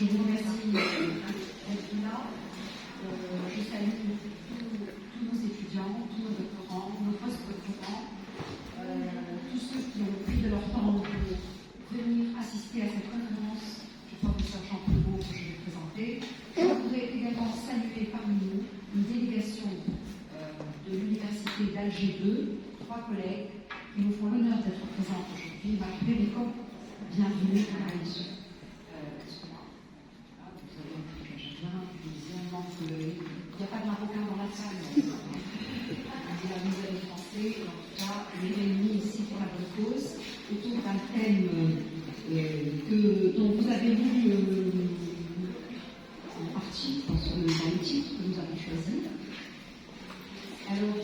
Je vous remercie d'être là. Je salue tous nos étudiants, tous nos doctorants, nos post-doctorants, tous ceux qui ont pris de leur temps pour venir assister à cette conférence du professeur Jean Prévost que je vais présenter. Je voudrais également saluer parmi nous une délégation de l'Université d'Alger 2, 3 collègues qui nous font l'honneur d'être présents aujourd'hui. Marc Bélicot, bienvenue à la mission. Il n'y a pas de marocain dans la salle. Il y a vous avez français, en tout cas, on est réunis ici pour la bonne cause, autour d'un thème dont vous avez lu en partie dans le titre que nous avons choisi. Alors,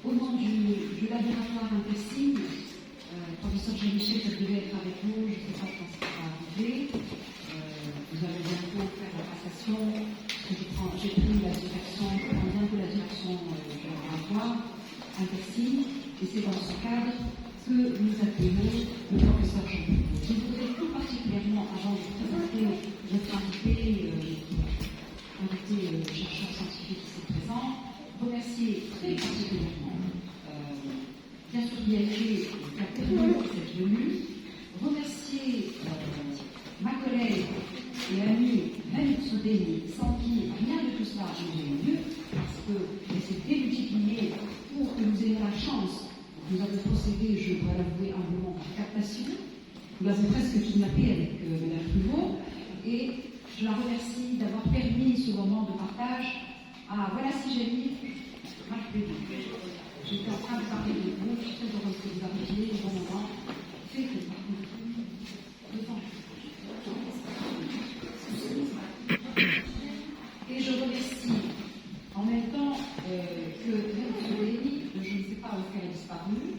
au nom du laboratoire Intersigne, le professeur Jean-Michel qui devait être avec nous, je ne sais pas quand ça va arriver. Vous allez bientôt faire la passation. J'ai pris la direction, je prends bientôt la direction du laboratoire Intersigne, et c'est dans ce cadre que nous appelons le professeur Jean-Michel. Je voudrais tout particulièrement, avant de vous présenter notre invité chercheur scientifique ici présent, remercier très particulièrement, bien sûr, l'ILG qui a permis cette venue, remercier ma collègue et amie Malik Soudeni, sans qui rien de tout cela n'aurait eu lieu, parce qu'elle s'est démultipliée pour que nous ayons la chance. Nous avons procédé, je dois l'avouer, humblement par captation. Nous l'avons presque kidnappée avec Mme Prévost, et je la remercie d'avoir permis ce moment de partage. Ah, voilà si j'ai mis Marc Bélicot. J'étais en train de parler de vous, je suis très heureuse que vous arriviez au bon moment. Fait que par contre, devant. Et je remercie en même temps que Soudeni, je ne sais pas où elle est disparue,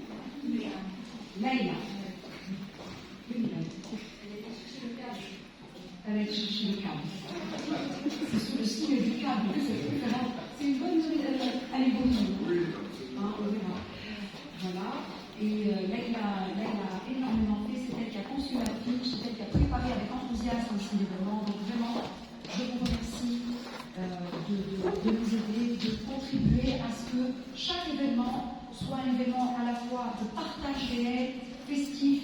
Leïla. Elle est chercher le câble. C'est sous le signe du câble. C'est une bonne nouvelle. Elle est bonne. Hein, voilà. Et Leïla a énormément fait. C'est elle qui a conçu la fiche, c'est elle qui a préparé avec enthousiasme cet événement. Donc vraiment, je vous remercie de nous aider, de contribuer à ce que chaque événement soit un événement à la fois de partage réel, festif,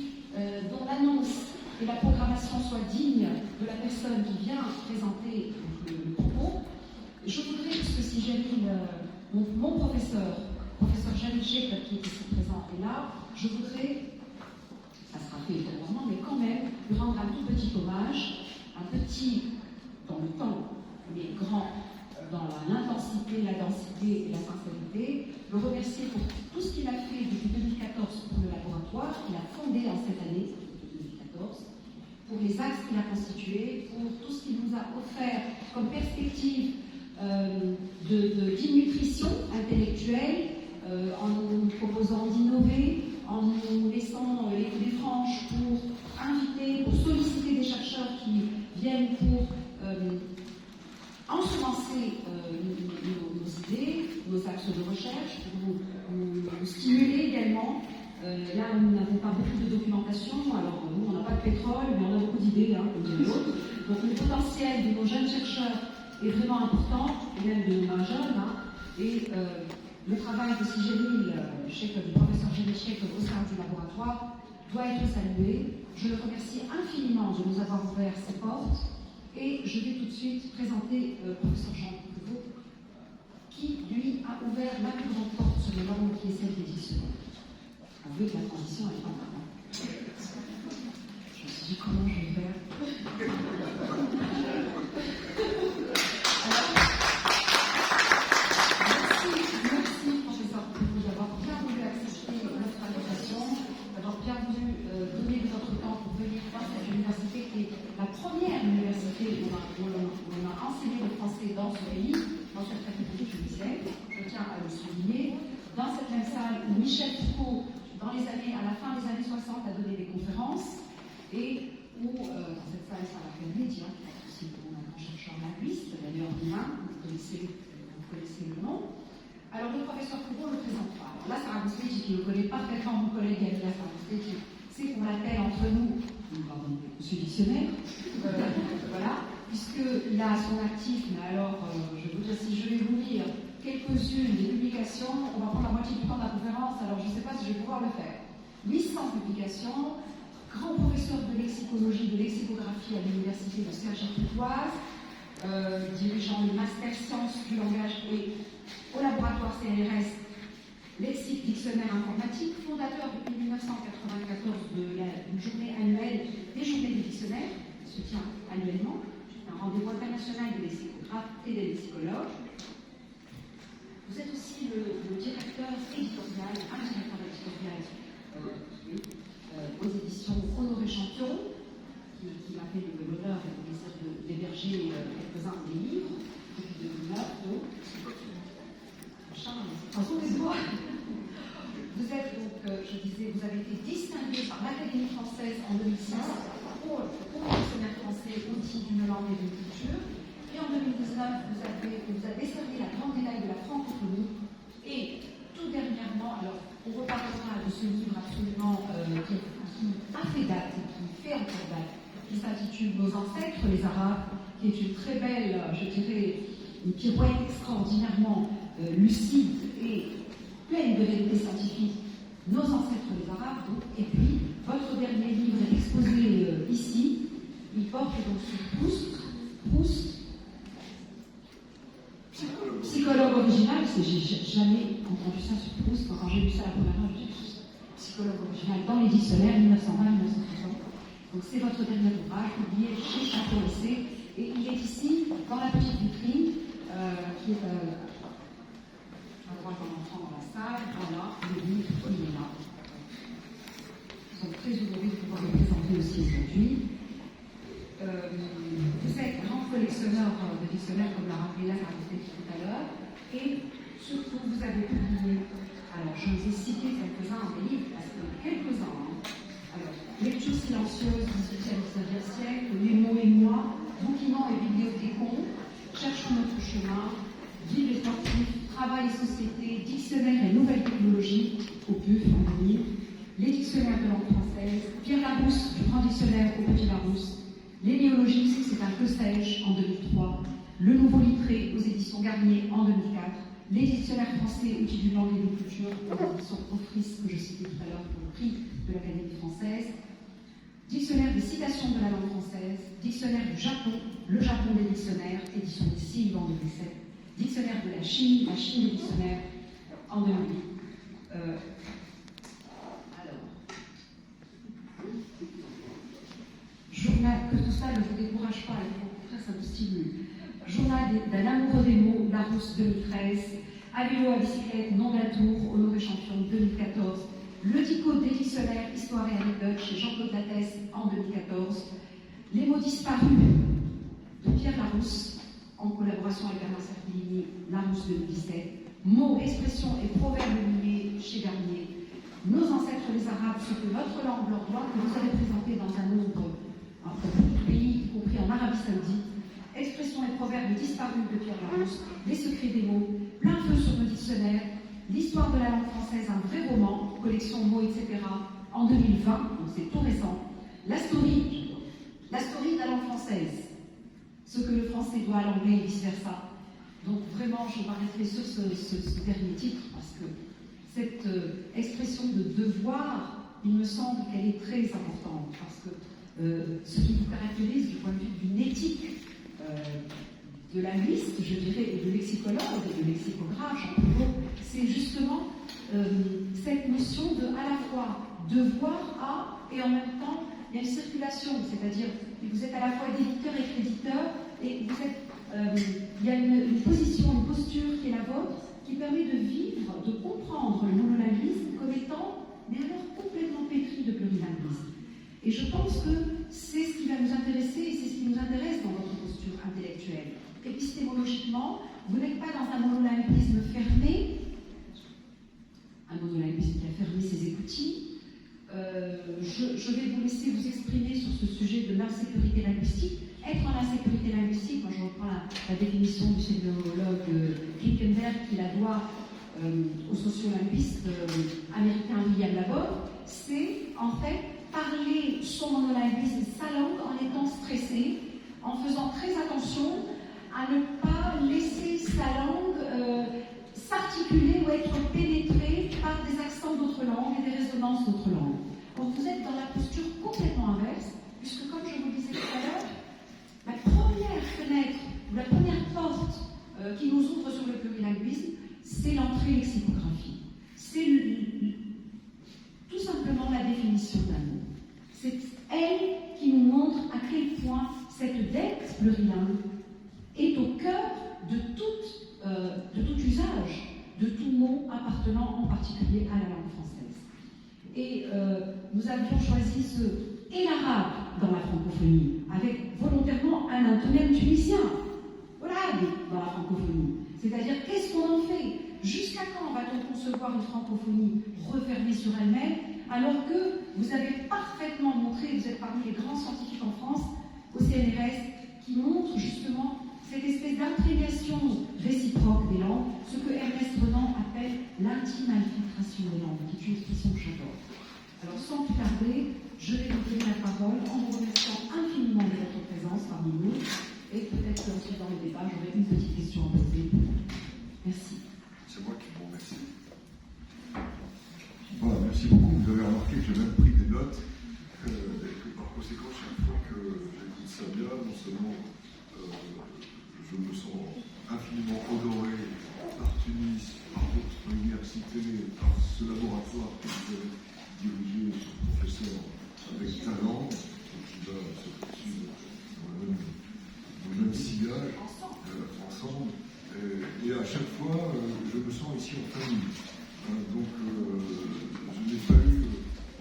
dont l'annonce et la programmation soient dignes de la personne qui vient présenter le propos. Je voudrais, puisque si Jamil, mon professeur Jean-Michel, qui est ici présent, est là, je voudrais, ça sera fait évidemment, mais quand même, lui rendre un tout petit hommage, un petit dans le temps, mais grand dans l'intensité, la densité et la sincérité, le remercier pour tout ce qu'il a fait depuis 2014 pour le laboratoire, qu'il a fondé en cette année, 2014, pour les axes qu'il a constitués, pour tout ce qu'il nous a offert comme perspective d'innutrition intellectuelle, en nous proposant d'innover, en nous laissant les coups des franches pour inviter, pour solliciter des chercheurs qui viennent pour ensemencer nos idées, nos axes de recherche, pour nous stimuler également. Là où nous n'avons pas beaucoup de documentation, alors nous on n'a pas de pétrole, mais on a beaucoup d'idées, comme dirait l'autre. Donc le potentiel de nos jeunes chercheurs est vraiment important, et même de nos moins jeunes. Et le travail de Jamil, du professeur Jean-Michel au sein du laboratoire, doit être salué. Je le remercie infiniment de nous avoir ouvert ses portes. Et je vais tout de suite présenter le professeur Jean Prévost, qui, lui, a ouvert la plus grande porte sur le monde, qui est celle des dictionnaires. On veut que la transition est pas mal. Je me suis dit, comment je vais faire? Merci, professeur Prévost, d'avoir bien voulu accepter notre invitation, d'avoir bien voulu donner de votre temps pour venir voir cette université qui est la première université où on a enseigné le français dans ce pays, dans cette république tunisienne. Je tiens à le souligner. Dans cette même salle où Michel Foucault, à la fin des années 60, a donné des conférences, et où, dans cette salle, ça a fait média, aussi pour un chercheur linguiste, d'ailleurs bilingue, vous connaissez le nom. Alors, le professeur Prévost ne le présente pas. Alors là, Sarah Bousquet, qui le connaît parfaitement, mon collègue Yamila Sarah Bousquet, c'est qu'on l'appelle entre nous, pardon, monsieur dictionnaire. Voilà. puisque il a son actif, mais alors, je vais vous dire, si je vais vous lire quelques-unes des publications, on va prendre la moitié du temps de la conférence, alors je ne sais pas si je vais pouvoir le faire. 800 publications, grand professeur de lexicologie, de lexicographie à l'université de Cergy-Pontoise, dirigeant le master sciences du langage et au laboratoire CNRS Lexique Dictionnaire Informatique, fondateur depuis 1994 de la journée annuelle des journées du dictionnaire, qui se tient annuellement, un rendez-vous international des lexicographes et des lexicologues. Vous êtes aussi le directeur éditorial, un directeur éditorial aux éditions Honoré Champion, qui m'a fait l'honneur et le plaisir d'héberger quelques-uns des livres depuis 2009. Donc, vous êtes donc, je disais, vous avez été distingué par l'Académie française en 2006 pour le dictionnaire français, outil d'une langue et d'une culture. Et en 2019, vous avez décerné la grande médaille de la francophonie. Et tout dernièrement, alors on reparlera de ce livre absolument qui a fait date et qui fait encore date, qui s'intitule Nos ancêtres, les Arabes, qui est une très belle, je dirais, une pirouette extraordinairement lucide et pleine de vérités scientifiques, Nos ancêtres les Arabes, donc, et puis votre dernier livre est exposé ici, il porte donc sur Proust, psychologue original, j'ai jamais entendu ça sur Proust, quand j'ai lu ça la première fois, je dis psychologue original dans les dictionnaires 1920-1960. Donc c'est votre dernier ouvrage, publié chez Champion Essai, et il est ici, dans la petite vitrine, qui est à droite en entrant dans la salle. Voilà, le livre, il est là. Nous sommes très honorés de pouvoir le présenter aussi aujourd'hui. Vous êtes grand collectionneur de dictionnaires, comme l'a rappelé là, tout à l'heure, et surtout, vous avez publié, alors je vous ai cité quelques-uns des livres, parce que quelques-uns, alors, Lecture silencieuse, 18e, 19e siècle, Les mots et moi, Bouquinant et bibliothécon, Cherchons notre chemin, Vive et sportif, Travail et société, Dictionnaire et nouvelles technologies, au PUF en 2000, Les dictionnaires de langue française, Pierre Larousse, du grand dictionnaire au petit Larousse, Les néologismes, c'est un que sais-je en 2003, Le nouveau littré aux éditions Garnier en 2004, Les dictionnaires français, outils d'une langue et d'une culture aux éditions Offris, que je citais tout à l'heure pour le prix de l'Académie française, Dictionnaire des citations de la langue française, Dictionnaire du Japon, Le Japon des dictionnaires, édition des Cives en 2007, Dictionnaire de la Chine des dictionnaires en 2008. Journal, que tout ça ne vous décourage pas, il faut au contraire, ça vous stimule. Journal d'un amoureux des mots, Larousse 2013, À vélo, à bicyclette, Nom de la Tour, Honoré Champion 2014, Le Dicot des dictionnaires, Histoire et anecdotes chez Jean-Claude Lattès en 2014, Les mots disparus de Pierre Larousse, en collaboration avec Bernard Cervellini, Larousse 2017, Mots, expressions et proverbes liés chez Garnier, Nos ancêtres les Arabes, ce que notre langue leur doit, que vous avez présenté dans un nombre de pays, y compris en Arabie Saoudite, Expressions et proverbes disparus de Pierre Larousse, Les secrets des mots, Plein feu sur nos dictionnaires, L'histoire de la langue française, un vrai roman, collection mots, etc., en 2020, donc c'est tout récent, La story de la langue française, ce que le français doit à l'anglais et vice-versa. Donc vraiment, je m'arrêterai sur ce dernier titre, parce que cette expression de devoir, il me semble qu'elle est très importante, parce que ce qui vous caractérise du point de vue d'une éthique de linguiste, je dirais, et de lexicologue, et de lexicographe, c'est justement cette notion de à la fois devoir à, et en même temps, il y a une circulation, c'est-à-dire que vous êtes à la fois d'éditeur et créditeur, et vous êtes, il y a une position, une posture qui est la vôtre, qui permet de vivre, de comprendre le monolinguisme comme étant, mais alors complètement pétri de plurilinguisme. Et je pense que c'est ce qui va nous intéresser, et c'est ce qui nous intéresse dans votre posture intellectuelle. Épistémologiquement, vous n'êtes pas dans un monolinguisme fermé, un monolinguisme qui a fermé ses écoutilles. Je vais vous laisser vous exprimer sur ce sujet de l'insécurité linguistique. Être en insécurité linguistique, moi je reprends la définition du sémiologue Klinkenberg qui la doit au sociolinguiste américain William Labov, c'est en fait parler son monolinguisme, sa langue, en étant stressé, en faisant très attention connaissance d'autres langues. Or, vous êtes dans la posture complètement inverse, puisque, comme je vous le disais tout à l'heure, la première fenêtre, ou la première porte qui nous ouvre sur le plurilinguisme, c'est l'entrée lexicographie. C'est tout simplement la définition d'un mot. C'est elle qui nous montre à quel point cette dette plurilingue est au cœur de tout usage, de tout mot appartenant en particulier à la langue française. Et nous avions choisi et l'arabe dans la francophonie, avec volontairement un antonème tunisien. Voilà, dans la francophonie. C'est-à-dire, qu'est-ce qu'on en fait? Jusqu'à quand va-t-on concevoir une francophonie refermée sur elle-même, alors que vous avez parfaitement montré, vous êtes parmi les grands scientifiques en France, au CNRS, qui montrent justement cette espèce d'imprégnation réciproque des langues, ce que Ernest Renan appelle l'intime infiltration des langues, qui est une expression que j'adore. Alors, sans plus tarder, je vais vous donner la parole en vous remerciant infiniment de votre présence parmi nous, et peut-être qu'ensuite dans le débat, j'aurai une petite question à poser. Merci. C'est moi qui vous remercie. Voilà, merci beaucoup. Vous avez remarqué que j'ai même pris des notes, et que par conséquent, chaque fois que j'écoute ça bien, non seulement je me sens infiniment honoré par Tunis, par votre université, par ce laboratoire que vous avez dirigé, ce professeur avec talent, qui va se poursuivre dans le même sillage, ensemble. Et à chaque fois, je me sens ici en famille. Donc, je n'ai pas eu,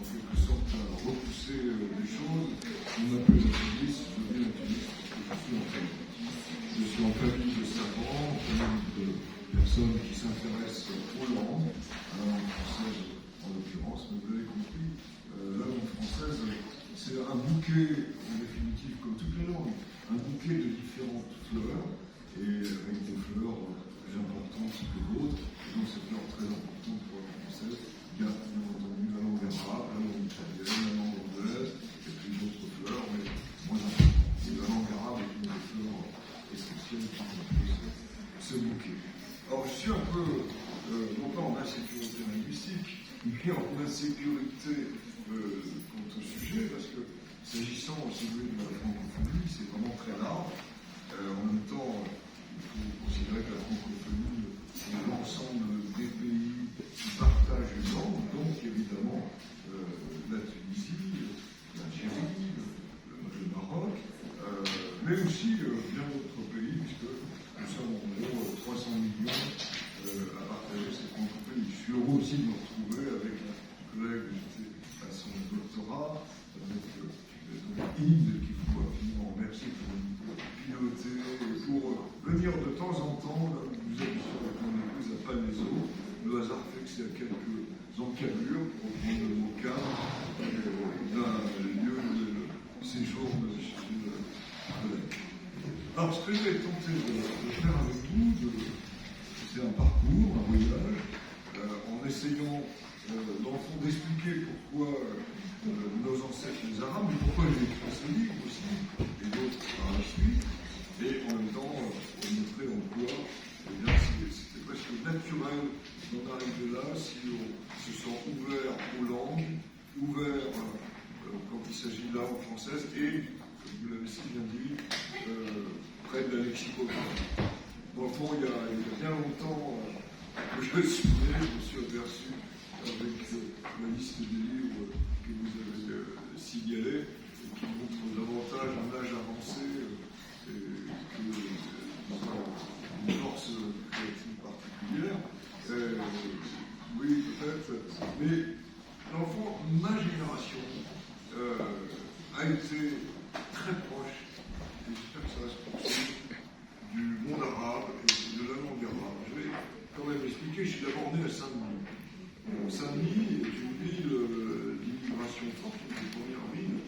en quelque sorte, à repousser les choses. On m'appelle à Tunis, je viens à Tunis parce que je suis en famille. Je suis en famille de savants, en famille de personnes qui s'intéressent aux langues, à la langue française en l'occurrence, mais vous l'avez compris, la langue française, c'est un bouquet, en définitive, comme toutes les langues, un bouquet de différentes fleurs, et avec des fleurs plus importantes que d'autres, et donc ces fleurs très importantes pour la langue française, il y a bien entendu la langue arabe, la langue italienne, la langue anglaise, et puis d'autres fleurs, mais moins importantes. Et la langue arabe est une des fleurs essentielles qui compose ce bouquet. Alors je suis un peu, non pas en insécurité linguistique, mais en insécurité quant au sujet, parce que s'agissant, si vous voulez, de la francophonie, c'est vraiment très large. En même temps, il faut considérer que la francophonie est l'ensemble des pays qui partagent une langue, donc évidemment la Tunisie, l'Algérie, le Maroc, mais aussi bien d'autres pays, puisque nous sommes en gros 300 millions à partager cette francophonie. Je suis heureux aussi de me retrouver avec un collègue, j'étais à son doctorat, avec Yves, qu'il faut absolument remercier pour nous piloter et pour venir de temps en temps, là où nous habitions avec mon épouse à Palaiseau. Le hasard fait que c'est à quelques encablures, pour reprendre le mot cadre, d'un lieu de séjour de chez le collègue. Alors, ce que j'ai tenté de faire avec vous, c'est un parcours, un voyage, en essayant, dans le fond, d'expliquer pourquoi nos ancêtres, les Arabes, mais pourquoi j'ai écrit ce livre aussi, et d'autres par la suite, et en même temps, montrer en quoi c'était presque naturel d'en arriver là, si on se sent ouvert aux langues, ouvert quand il s'agit de la langue française, et, comme vous l'avez si bien dit, près de la lexicographie. Dans le fond, il y a bien longtemps que je me suis aperçu avec la liste des livres que vous avez signalés, et qui montrent davantage un âge avancé une force créative particulière. Oui, peut-être. Mais, dans le fond, ma génération a été très proche, et j'espère que ça va se poursuivre, du monde arabe et de la langue arabe. Je vais quand même expliquer, je suis d'abord né à Saint-Denis. Saint-Denis est une ville d'immigration forte, une des premières villes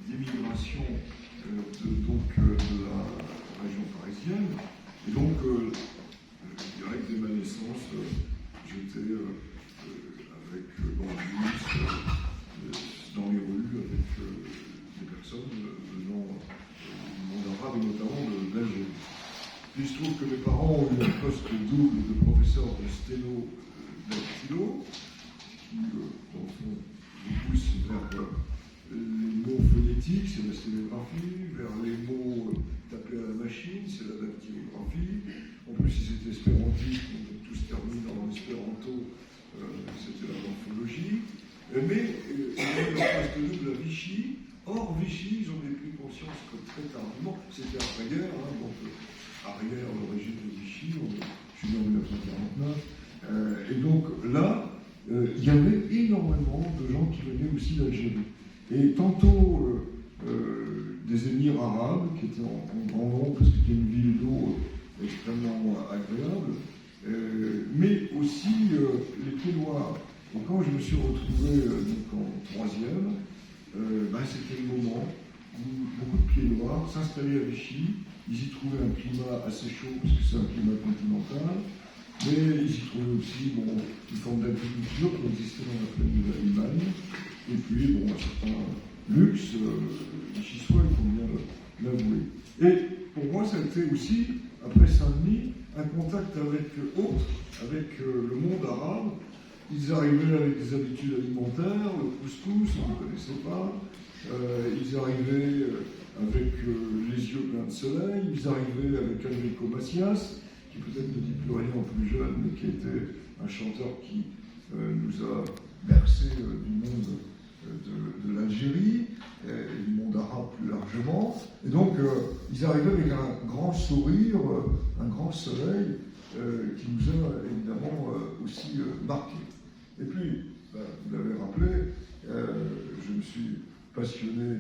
d'immigration de la région parisienne. Et donc, je dirais que dès ma naissance, j'étais avec dans le bus, dans les rues, avec des personnes venant du monde arabe et notamment d'Algérie. Puis il se trouve que mes parents ont eu un poste double de professeur de sténo dactylo, qui, dans le fond, les mots phonétiques, c'est la sténographie, vers les mots tapés à la machine, c'est la dactylographie. En plus, ils étaient espérantiques, donc tout se termine en espéranto, c'était la morphologie. Mais il y a eu leur place de double à Vichy. Or, Vichy, ils ont pris conscience que très tardivement, c'était après-guerre, hein, donc arrière l'origine de Vichy, je suis né en 1949. Et donc là, il y avait énormément de gens qui venaient aussi d'Algérie. Et tantôt des Émirs arabes, qui étaient en grand nombre, parce que c'était une ville d'eau extrêmement agréable, mais aussi les pieds noirs. Et quand je me suis retrouvé donc en troisième, c'était le moment où beaucoup de pieds noirs s'installaient à Vichy. Ils y trouvaient un climat assez chaud, parce que c'est un climat continental, mais ils y trouvaient aussi une forme d'agriculture qui existait dans la plaine de l'Allemagne, et puis un certain luxe vichysois, il faut bien l'avouer. Et pour moi, ça a été aussi, après Saint-Denis, un contact avec avec le monde arabe. Ils arrivaient avec des habitudes alimentaires, le couscous, on ne connaissait pas. Ils arrivaient avec les yeux pleins de soleil. Ils arrivaient avec Enrico Macias, qui peut-être ne dit plus rien aux plus jeunes, mais qui était un chanteur qui nous a bercé du monde de l'Algérie et du monde arabe plus largement. Et donc, ils arrivaient avec un grand sourire, un grand soleil, qui nous a évidemment aussi marqués. Et puis, vous l'avez rappelé, je me suis passionné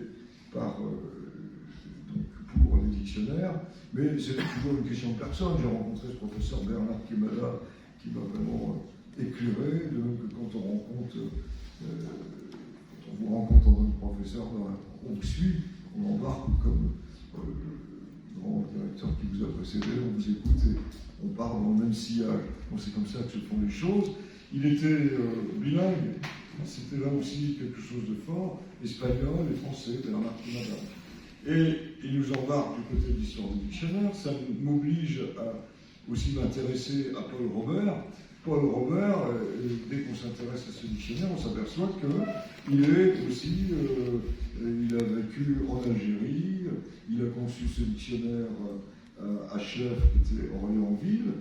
pour les dictionnaires, mais c'est toujours une question de personne. J'ai rencontré ce professeur Bernard Kemala qui m'a vraiment éclairé, de même que quand on vous rencontre en tant que professeur, on vous suit, on embarque comme le grand directeur qui vous a précédé, on vous écoute et on part dans le même sillage. Bon, c'est comme ça que se font les choses. Il était bilingue, c'était là aussi quelque chose de fort, espagnol et français, Bernard Kemala. Et il nous embarque du côté de l'histoire du dictionnaire, ça m'oblige à aussi m'intéresser à Paul Robert. Paul Robert, dès qu'on s'intéresse à ce dictionnaire, on s'aperçoit qu'il est aussi, il a vécu en Algérie, il a conçu ce dictionnaire à Chlef, qui était Orléansville.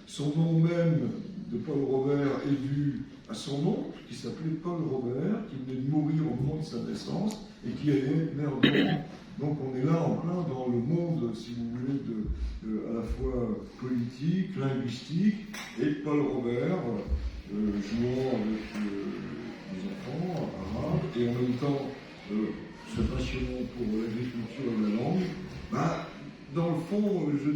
Son nom même de Paul Robert est dû à son nom, qui s'appelait Paul Robert, qui venait de mourir au moment de sa naissance et qui est maire de Rouen. Donc on est là en plein dans le monde, si vous voulez, à la fois politique, linguistique, et Paul Robert jouant avec les enfants arabes, et en même temps se passionnant pour l'agriculture et la langue. Dans le fond, je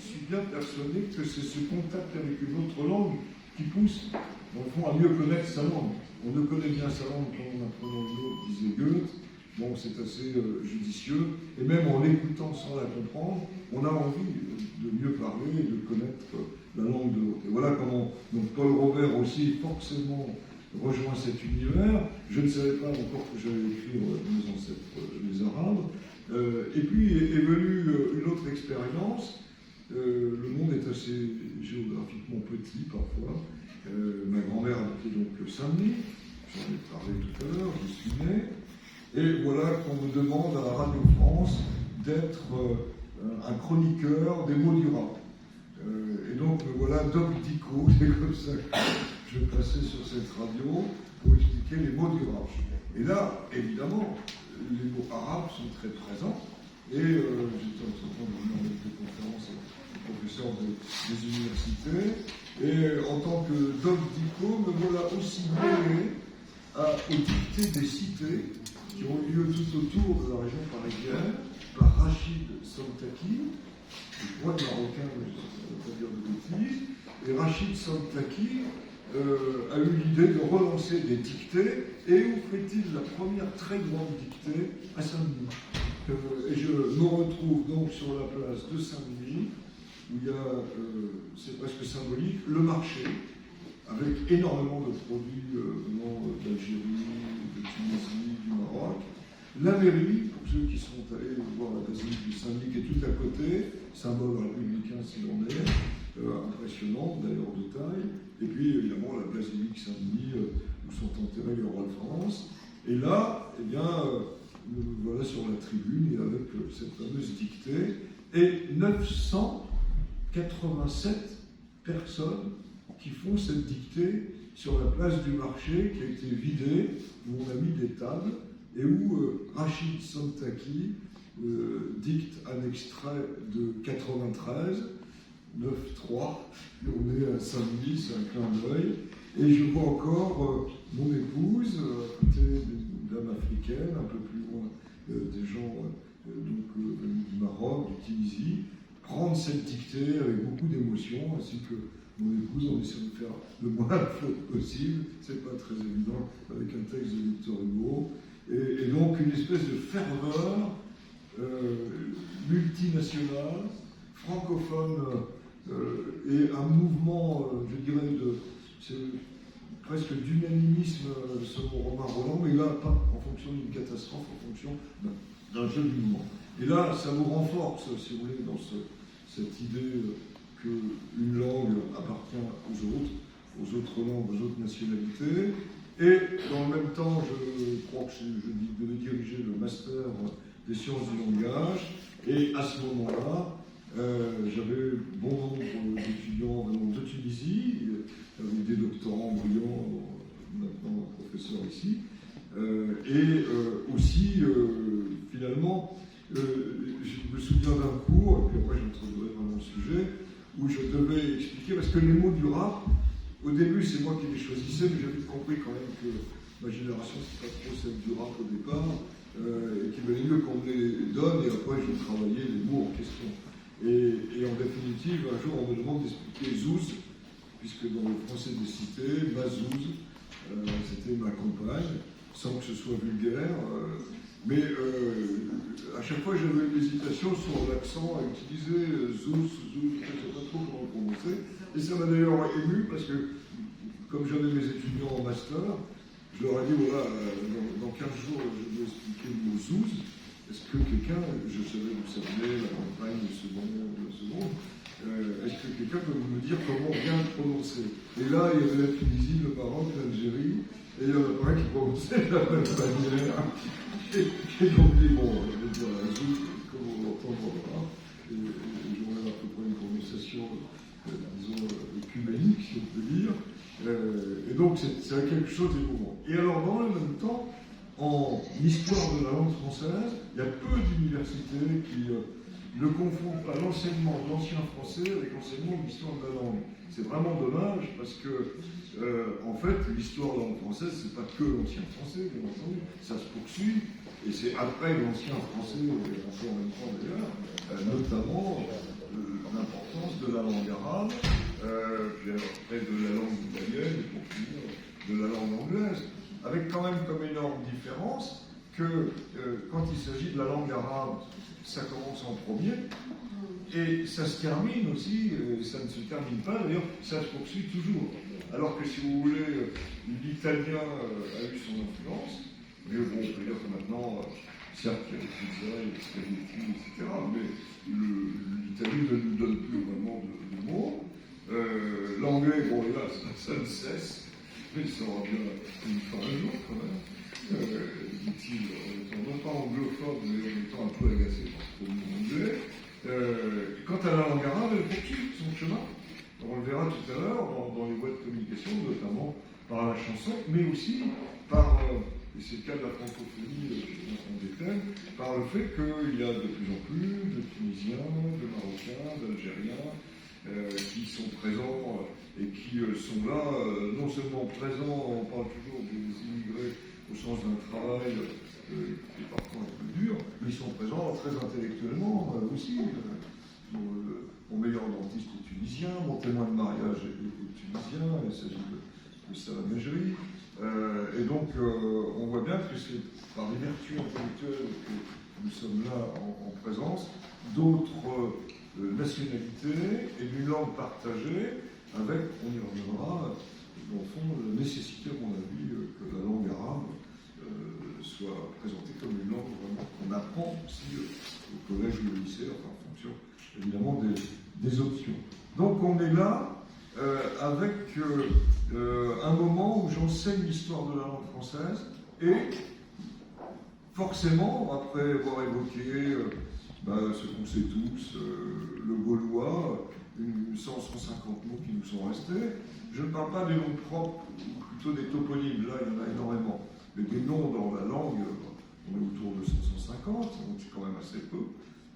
suis bien persuadé que c'est ce contact avec une autre langue qui pousse, dans le fond, à mieux connaître sa langue. On ne connaît bien sa langue quand on apprend une autre, disait Goethe. Bon, c'est assez judicieux, et même en l'écoutant sans la comprendre, on a envie de mieux parler et de connaître la langue de l'autre. Et voilà comment donc Paul Robert aussi forcément rejoint cet univers. Je ne savais pas encore que j'allais écrire mes ancêtres, les Arabes. Et puis est venue une autre expérience. Le monde est assez géographiquement petit parfois. Ma grand-mère habitait donc Saint-Denis, j'en ai parlé tout à l'heure, je suis né. Et voilà qu'on me demande à la Radio France d'être un chroniqueur des mots du rap. Et donc me voilà Doc Dico, c'est comme ça que je passais sur cette radio pour expliquer les mots du rap. Et là, évidemment, les mots arabes sont très présents. Et j'étais en train de venir avec des conférences aux professeurs des universités. Et en tant que Doc Dico, me voilà aussi mêlé aux dictées des cités qui ont eu lieu tout autour de la région parisienne, par Rachid Soltaki, je crois marocain, mais je ne veux pas dire de bêtises, et Rachid Soltaki a eu l'idée de relancer des dictées, et où fait-il la première très grande dictée à Saint-Denis. Et je me retrouve donc sur la place de Saint-Denis, où il y a, c'est presque symbolique, le marché, avec énormément de produits venant d'Algérie, de Tunisie, du Maroc. La mairie, pour ceux qui sont allés voir la basilique du Saint-Denis, qui est tout à côté, symbole républicain s'il en est, impressionnante d'ailleurs de taille. Et puis évidemment la basilique Saint-Denis où sont enterrés les rois de France. Et là, eh bien, nous voilà sur la tribune et avec cette fameuse dictée, et 987 personnes qui font cette dictée sur la place du marché qui a été vidée, où on a mis des tables, et où Rachid Santaki dicte un extrait de 93, 9-3, on est à Saint-Denis, c'est un clin d'œil, et je vois encore mon épouse, à côté d'une dame africaine, un peu plus loin des gens venus du Maroc, du Tunisie, prendre cette dictée avec beaucoup d'émotion, ainsi que mon épouse en essayant de faire le moins de fautes possible, c'est pas très évident avec un texte de Victor Hugo, et donc une espèce de ferveur multinationale, francophone, et un mouvement, je dirais, presque d'unanimisme selon Romain Rolland, mais là, pas en fonction d'une catastrophe, en fonction d'un jeu du moment. Et là, ça vous renforce, si vous voulez, dans cette idée qu'une langue appartient aux autres langues, aux autres nationalités. Et dans le même temps, je crois que je devais diriger le master des sciences du langage. Et à ce moment-là, j'avais bon nombre d'étudiants vraiment de Tunisie, avec des doctorants brillants, maintenant professeurs ici, et aussi, finalement, je me souviens d'un cours, et puis après j'introduirai vraiment le sujet, où je devais expliquer, parce que les mots du rap, au début c'est moi qui les choisissais, mais j'ai vite compris quand même que ma génération c'est pas trop celle du rap au départ, et qu'il valait mieux qu'on me les donne, et après je travaillais les mots en question. Et en définitive, un jour on me demande d'expliquer Zouz, puisque dans le français des cités, ma Zouz, c'était ma compagne, sans que ce soit vulgaire. Mais à chaque fois, j'avais une hésitation sur l'accent à utiliser Zouz, je ne sais pas trop comment le prononcer. Et ça m'a d'ailleurs ému parce que, comme j'avais mes étudiants en master, je leur ai dit voilà, dans 15 jours, je vais expliquer le mot Zouz. Est-ce que quelqu'un, je savais où ça venait, la campagne, le second, est-ce que quelqu'un peut me dire comment bien le prononcer? Et là, il y avait la Tunisie, le Maroc, l'Algérie, et il y en a pas un qui prononçait de la même manière. Et donc, bon, je vais dire la Zouz, comme on l'entend, voilà. Et j'aurais à peu près une prononciation, disons, œcuménique, si on peut dire. Et donc, c'est quelque chose d'émouvant. Et alors, dans le même temps, en histoire de la langue française, il y a peu d'universités qui ne confondent pas l'enseignement de l'ancien français avec l'enseignement de l'histoire de la langue. C'est vraiment dommage parce que, en fait, l'histoire de la langue française, c'est pas que l'ancien français, bien entendu, ça se poursuit, et c'est après l'ancien français, et encore en même temps d'ailleurs, notamment l'importance de la langue arabe, puis après de la langue italienne, et pour finir, de la langue anglaise. Avec quand même comme énorme différence que quand il s'agit de la langue arabe, ça commence en premier, et ça se termine aussi, ça ne se termine pas, d'ailleurs, ça se poursuit toujours. Alors que si vous voulez, l'italien a eu son influence, mais bon, on peut dire que maintenant, certes, il y a les pizzas, les spaghetti, etc., mais l'italien ne nous donne plus vraiment de mots. L'anglais, bon, hélas, ça ne cesse. Mais ça aura bien une fin un jour, quand même, dit-il, en étant non pas anglophone, mais en étant un peu agacé par ce mot anglais. Quant à la langue arabe, elle poursuit son chemin. On le verra tout à l'heure dans les voies de communication, notamment par la chanson, mais aussi par, et c'est le cas de la francophonie en des thèmes, par le fait qu'il y a de plus en plus de Tunisiens, de Marocains, d'Algériens, qui sont présents et qui sont là, non seulement présents, on parle toujours des immigrés au sens d'un travail qui est parfois un peu dur, mais ils sont présents très intellectuellement aussi. Mon meilleur dentiste est tunisien, mon témoin de mariage est tunisien, il s'agit de Salah Mejri. Et donc on voit bien que c'est par les vertus intellectuelles que nous sommes là en présence d'autres nationalités et d'une langue partagée avec, on y reviendra, dans le fond, la nécessité, à mon avis, que la langue arabe soit présentée comme une langue vraiment qu'on apprend aussi au collège ou au lycée, enfin, en fonction évidemment des options. Donc on est là avec un moment où j'enseigne l'histoire de la langue française et forcément, après avoir évoqué ce qu'on sait tous, le gaulois, 150 mots qui nous sont restés, je ne parle pas des noms propres, ou plutôt des toponymes, là il y en a énormément, mais des noms dans la langue, on est autour de 150, donc c'est quand même assez peu,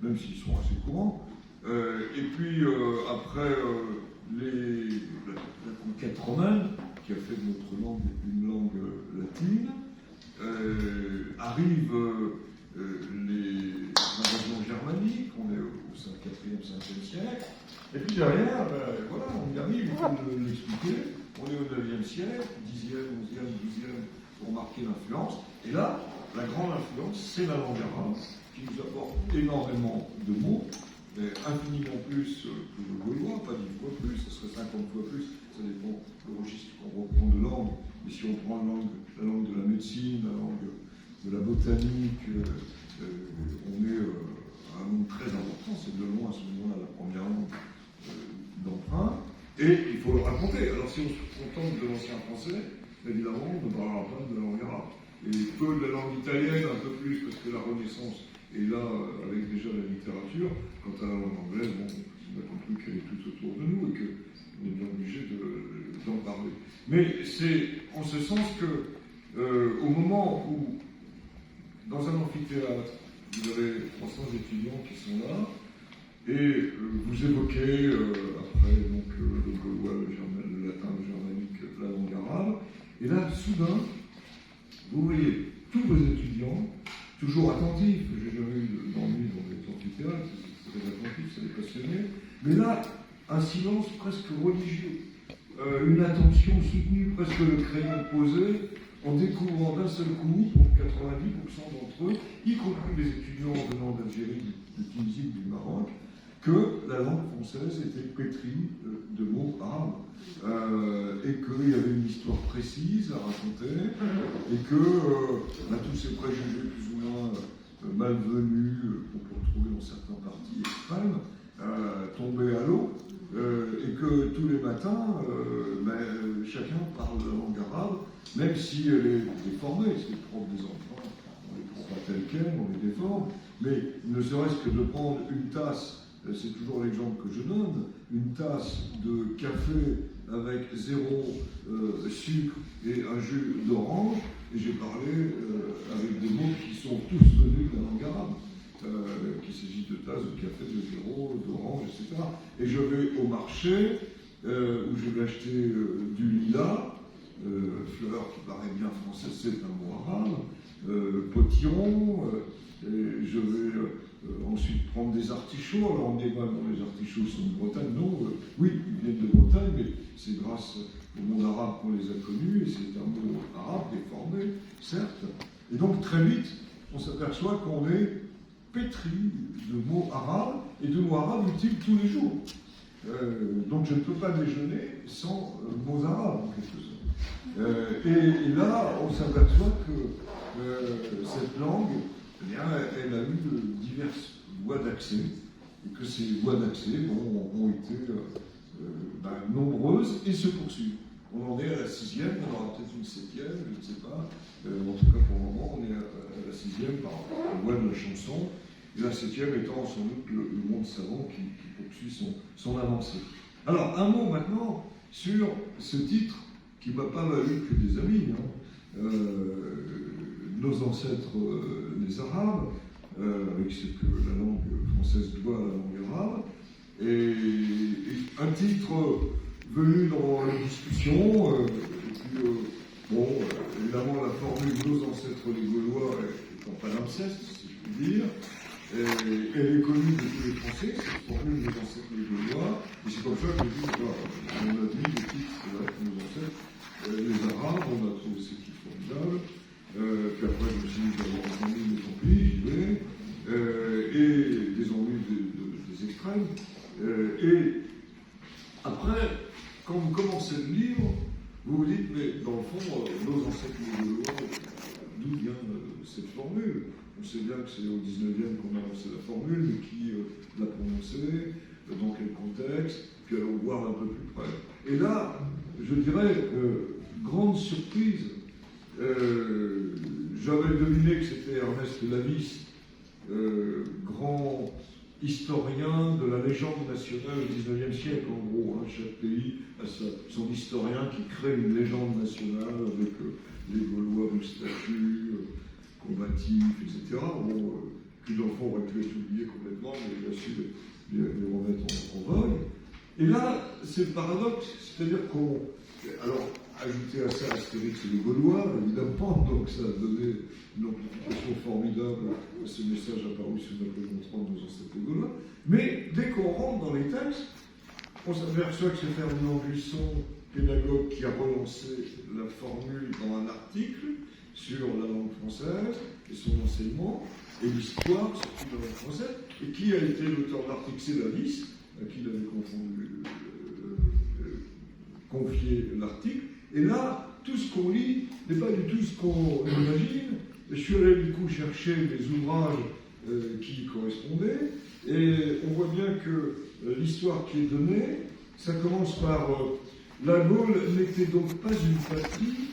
même s'ils sont assez courants. Et puis après la conquête romaine, qui a fait de notre langue une langue latine, arrivent les invasions germaniques, on est au 4e, 5e siècle, et puis derrière, voilà, on y arrive, il faut l'expliquer, on est au 9e siècle, 10e, 11e, 12e, pour marquer l'influence, et là, la grande influence, c'est la langue arabe, qui nous apporte énormément de mots, infiniment plus que le gaulois, pas 10 fois plus, ça serait 50 fois plus, ça dépend du registre qu'on reprend de langue, mais si on prend la langue de la médecine, la langue de la botanique, on est à un nombre très important, c'est de loin à ce moment-là la première langue d'emprunt, et il faut le raconter. Alors si on se contente de l'ancien français, évidemment, on ne parlera pas de la langue arabe. Et peu de la langue italienne, un peu plus, parce que la Renaissance est là avec déjà la littérature. Quant à la langue anglaise, bon, on a compris qu'elle est tout autour de nous et qu'on est bien obligé d'en parler. Mais c'est en ce sens que, au moment où, dans un amphithéâtre, vous avez 300 étudiants qui sont là, et vous évoquez, après donc, le gaulois, le latin, le germanique, la langue arabe, et là, soudain, vous voyez tous vos étudiants, toujours attentifs, j'ai jamais eu d'ennui dans les amphithéâtres, c'est très attentif, ça les passionnait, mais là, un silence presque religieux, une attention soutenue, presque le crayon posé, en découvrant d'un seul coup, pour 90% d'entre eux, y compris les étudiants venant d'Algérie, de Tunisie, du Maroc, que la langue française était pétrie de mots arabes, et qu'il y avait une histoire précise à raconter, et que tous ces préjugés plus ou moins malvenus qu'on peut retrouver dans certains partis extrêmes tombaient à l'eau, et que tous les matins, chacun parle la langue arabe, même si elle est déformée, c'est le propre des enfants, on les prend pas telles quelles, on les déforme, mais ne serait-ce que de prendre une tasse, c'est toujours l'exemple que je donne, une tasse de café avec 0 sucre et un jus d'orange, et j'ai parlé avec des mots qui sont tous venus de la langue arabe, qu'il s'agit de tasses de café de 0, d'orange, etc. Et je vais au marché où je vais acheter du lilas, fleur qui paraît bien française, c'est un mot arabe, potiron, et je vais ensuite prendre des artichauts. Alors on dit, les artichauts sont de Bretagne. Non, oui, ils viennent de Bretagne, mais c'est grâce au monde arabe qu'on les a connus, et c'est un mot arabe déformé, certes. Et donc très vite, on s'aperçoit qu'on est pétri de mots arabes, et de mots arabes utiles tous les jours. Donc je ne peux pas déjeuner sans mots arabes, en quelque sorte. Et là, on s'aperçoit que cette langue, eh bien, elle a eu diverses voies d'accès, et que ces voies d'accès ont été nombreuses et se poursuivent. On en est à la 6e, on aura peut-être une 7e, je ne sais pas. En tout cas, pour le moment, on est à la 6e par la voie de la chanson, et la 7e étant sans doute le monde savant qui poursuit son avancée. Alors, un mot maintenant sur ce titre qui ne m'a pas valu que des amis. Nos ancêtres, les Arabes, avec ce que la langue française doit à la langue arabe, et un titre venu dans la discussion, et puis, évidemment, la formule « nos ancêtres les Gaulois » est en palimpseste, si je puis dire, elle est connue de tous les Français, cette formule « nos ancêtres les Gaulois », et c'est comme ça que je dis, on a dit le titre, c'est vrai, nos ancêtres, les Arabes, on a trouvé ce titre formidable. Puis après, je me suis dit, j'avais entendu, mais tant pis, j'y vais. Et des ennuis des extrêmes. Et après, quand vous commencez le livre, vous vous dites, mais dans le fond, nos ancêtres gaulois, d'où vient cette formule? On sait bien que c'est au 19e qu'on a lancé la formule, mais qui l'a prononcée, dans quel contexte, puis allons voir un peu plus près. Et là, je dirais, grande surprise, j'avais deviné que c'était Ernest Lavis, grand historien de la légende nationale au XIXe siècle, en gros. Hein, chaque pays a son historien qui crée une légende nationale avec les Gaulois moustachus, combatifs, etc. Bon, plus d'enfants auraient pu être oubliés complètement, mais il a su les remettre en vogue. Et là, c'est le paradoxe, c'est-à-dire qu'on... Alors, ajouter à ça Astérix et les Gaulois, évidemment, donc ça a donné une amplification formidable à ce message apparu sous Napoléon III de nos ancêtres gaulois. Mais dès qu'on rentre dans les textes, on s'aperçoit que c'est Ferdinand Buisson, pédagogue, qui a relancé la formule dans un article sur la langue française et son enseignement, et l'histoire, surtout de la langue française, et qui a été l'auteur de l'article, c'est Lavis, à qui il avait confié l'article. Et là, tout ce qu'on lit n'est pas du tout ce qu'on imagine. Je suis allé du coup chercher des ouvrages qui y correspondaient, et on voit bien que l'histoire qui est donnée, ça commence par la Gaule n'était donc pas une patrie,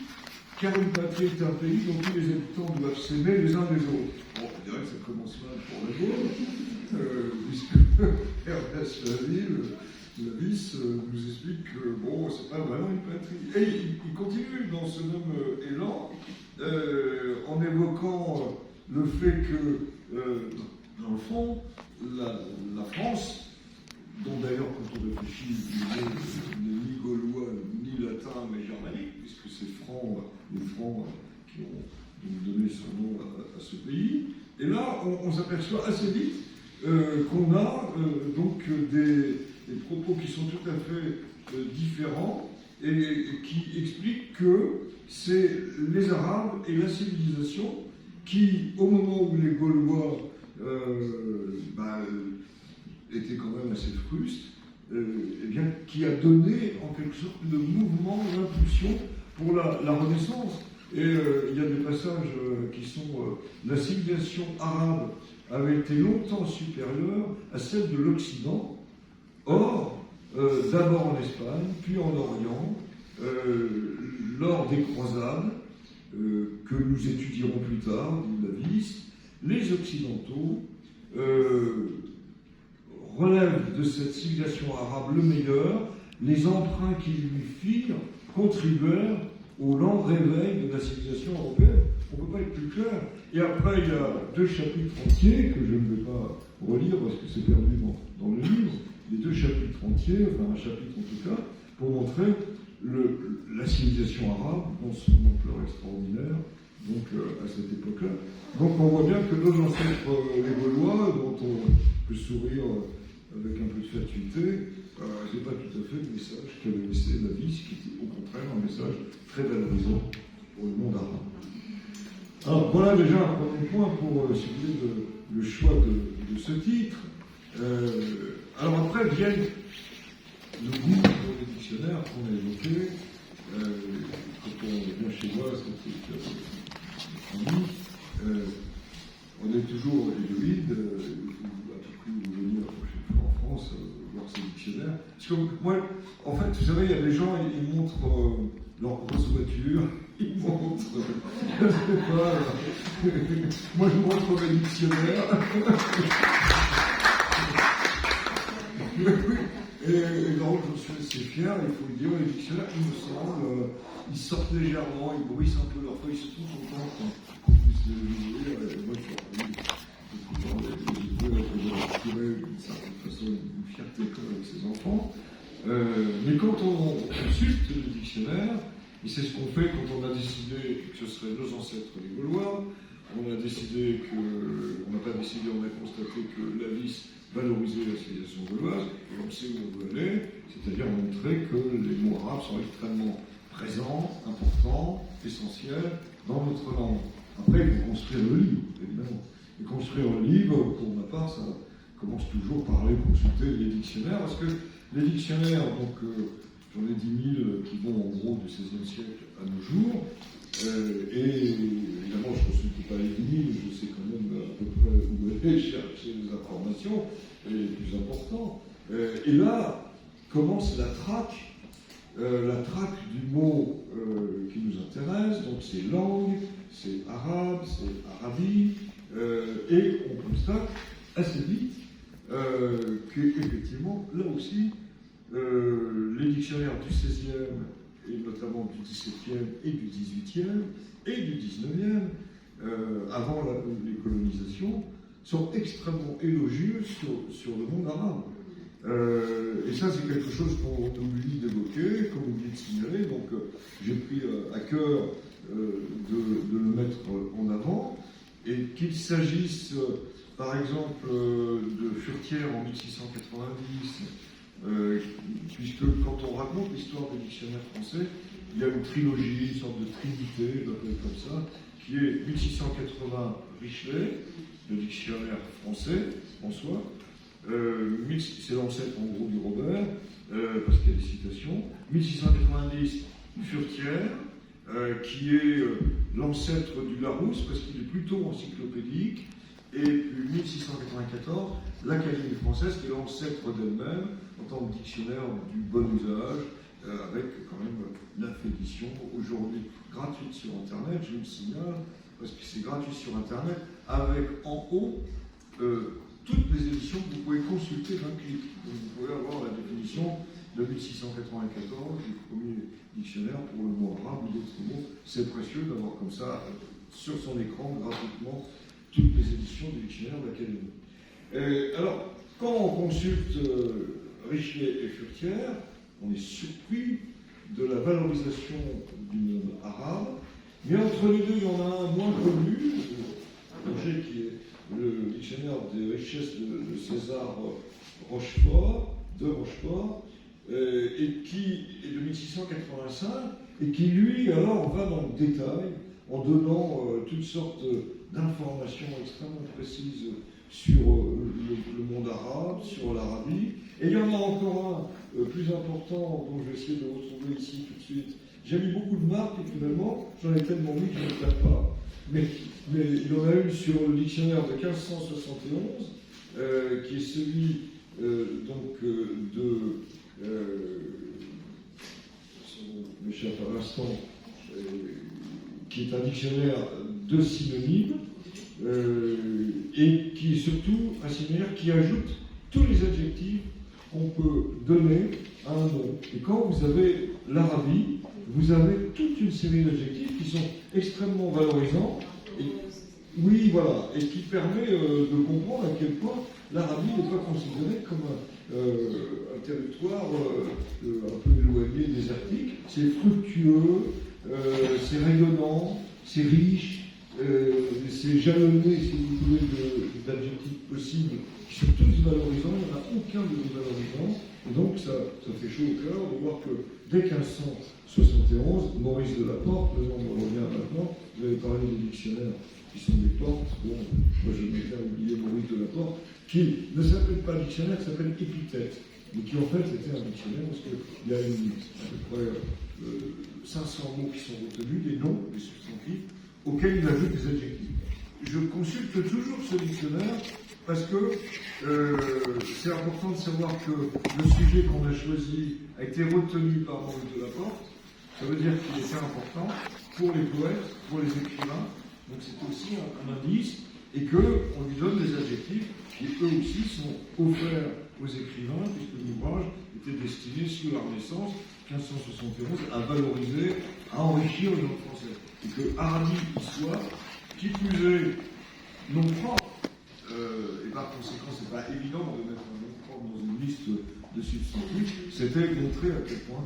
car une patrie est un pays dont tous les habitants doivent s'aimer les uns des autres. Bon, on dirait que ça commence mal pour la Gaule, puisque Ernest Lavis nous explique que bon, c'est pas vraiment une patrie. Et il continue dans ce même élan en évoquant le fait que, dans le fond, la France, dont d'ailleurs, quand on réfléchit, n'est ni gaulois ni latin, mais germanique, puisque c'est les Francs qui ont donné son nom à ce pays. Et là, on s'aperçoit assez vite qu'on a donc des propos qui sont tout à fait différents et qui expliquent que c'est les Arabes et la civilisation qui, au moment où les Gaulois étaient quand même assez frustes, eh bien, qui a donné en quelque sorte le mouvement, l'impulsion pour la Renaissance. Et il y a des passages qui sont la civilisation arabe avait été longtemps supérieure à celle de l'Occident. Or, d'abord en Espagne, puis en Orient, lors des croisades, que nous étudierons plus tard, dit Lavis, les Occidentaux relèvent de cette civilisation arabe le meilleur, les emprunts qu'ils lui firent contribuèrent au lent réveil de la civilisation européenne. On ne peut pas être plus clair. Et après, il y a 2 chapitres entiers, que je ne vais pas relire parce que c'est perdu dans le livre, les 2 chapitres entiers, enfin un chapitre en tout cas, pour montrer la civilisation arabe dans son ampleur extraordinaire, donc à cette époque-là. Donc on voit bien que nos ancêtres, les Gaulois, dont on peut sourire avec un peu de fatuité, c'est pas tout à fait le message qu'avait laissé Lavis, qui était au contraire un message très valorisant pour le monde arabe. Alors voilà déjà un premier point pour, si vous voulez, le choix de ce titre. Alors après viennent le goût pour les dictionnaires qu'on a évoqués. Quand on vient chez moi, on est toujours égoïde. Il faut à tout prix venir la prochaine fois en France voir ces dictionnaires. Parce que moi, en fait, vous savez, il y a des gens, ils montrent leur grosse voiture, ils montrent, je sais pas, moi je montre mes dictionnaires. Et donc je suis assez fier, il faut le dire, les dictionnaires, il me semble, ils sortent légèrement, ils bruissent un peu leur feuille, ils sont tous contents qu'on puisse les ouvrir. Et moi je suis d'une certaine façon une fierté avec ses enfants. Mais quand on consulte le dictionnaire, et c'est ce qu'on fait quand on a décidé que ce seraient nos ancêtres les Gaulois, on a décidé on n'a pas décidé, on a constaté que Lavis valorisait la civilisation gauloise, et on sait où on veut aller, c'est-à-dire montrer que les mots arabes sont extrêmement présents, importants, essentiels dans notre langue. Après, il faut construire le livre, évidemment. Et construire le livre, pour ma part, ça commence toujours par aller consulter les dictionnaires, parce que les dictionnaires, donc j'en ai 10 000 qui vont en gros du XVIe siècle à nos jours, et évidemment je ne consulte pas les 10 000, je sais quand même à peu près où aller chercher les informations, et les plus importants. Et là commence la traque la traque du mot qui nous intéresse, donc c'est langue, c'est arabe, c'est arabie, et on constate assez vite qu'effectivement, là aussi, les dictionnaires du XVIe, et notamment du XVIIe et du XVIIIe et du XIXe, avant les colonisations, sont extrêmement élogieux sur le monde arabe. Et ça, c'est quelque chose qu'on oublie d'évoquer, qu'on oublie de signaler. Donc, j'ai pris à cœur de le mettre en avant. Et qu'il s'agisse, par exemple, de Furetière en 1690, puisque quand on raconte l'histoire des dictionnaires français, il y a une trilogie, une sorte de trinité, je l'appelle comme ça, qui est 1680 Richelet, le dictionnaire français en soi. C'est l'ancêtre en gros du Robert, parce qu'il y a des citations. 1690 Furetière, qui est l'ancêtre du Larousse, parce qu'il est plutôt encyclopédique. Et puis 1694, l'Académie française, qui est l'ancêtre d'elle-même, en tant que dictionnaire du bon usage, avec quand même l'infédition, aujourd'hui gratuite sur Internet, je le signale, parce que c'est gratuit sur Internet, avec en haut toutes les éditions que vous pouvez consulter d'un clic. Donc vous pouvez avoir la définition de 1694 du premier dictionnaire pour le mot arabe ou d'autres mots. C'est précieux d'avoir comme ça, sur son écran, gratuitement, toutes les éditions du dictionnaire de l'Académie. Alors, quand on consulte Richelet et Furetière, on est surpris de la valorisation du monde arabe, mais entre les deux, il y en a un moins connu, Roger, qui est le dictionnaire des richesses de César Rochefort, et qui est de 1685, et qui, lui, alors, va dans le détail, en donnant toutes sortes d'informations extrêmement précises sur le monde arabe, sur l'Arabie. Et il y en a encore un plus important, dont je vais essayer de retrouver ici tout de suite. J'ai mis beaucoup de marques, et finalement, j'en ai tellement mis que je ne le perds pas. Mais il y en a une sur le dictionnaire de 1571, qui est celui m'échappe à l'instant, qui est un dictionnaire de synonymes, et qui est surtout un dictionnaire qui ajoute tous les adjectifs qu'on peut donner à un mot. Et quand vous avez l'Arabie, vous avez toute une série d'adjectifs qui sont extrêmement valorisants. Oui, voilà, et qui permet de comprendre à quel point l'Arabie n'est pas considérée comme un territoire un peu éloigné, désertique. C'est fructueux, c'est rayonnant, c'est riche, c'est jalonné, si vous voulez, d'adjectifs possibles qui sont tous valorisants. Il n'y en a aucun de dévalorisant. Et donc, ça fait chaud au cœur de voir que dès 1571, Maurice Delaporte, le nom me revient maintenant, vous avez parlé des dictionnaires qui sont des portes. Bon, moi je m'étais oublié Maurice Delaporte, qui ne s'appelle pas dictionnaire, qui s'appelle épithète, mais qui en fait était un dictionnaire parce qu'il y a à peu près 500 mots qui sont retenus, des noms, des substantifs, auxquels il ajoute des adjectifs. Je consulte toujours ce dictionnaire parce que c'est important de savoir que le sujet qu'on a choisi a été retenu par Maurice Delaporte. Ça veut dire qu'il était important pour les poètes, pour les écrivains. Donc c'est aussi un indice, et qu'on lui donne des adjectifs qui eux aussi sont offerts aux écrivains, puisque l'ouvrage était destiné sous la Renaissance, 1571, à valoriser, à enrichir le langue français. Et que Arabie y soit, qui plus est, nom propre, et par conséquent, c'est pas évident de mettre un nom propre dans une liste de substantifs, c'était montrer à quel point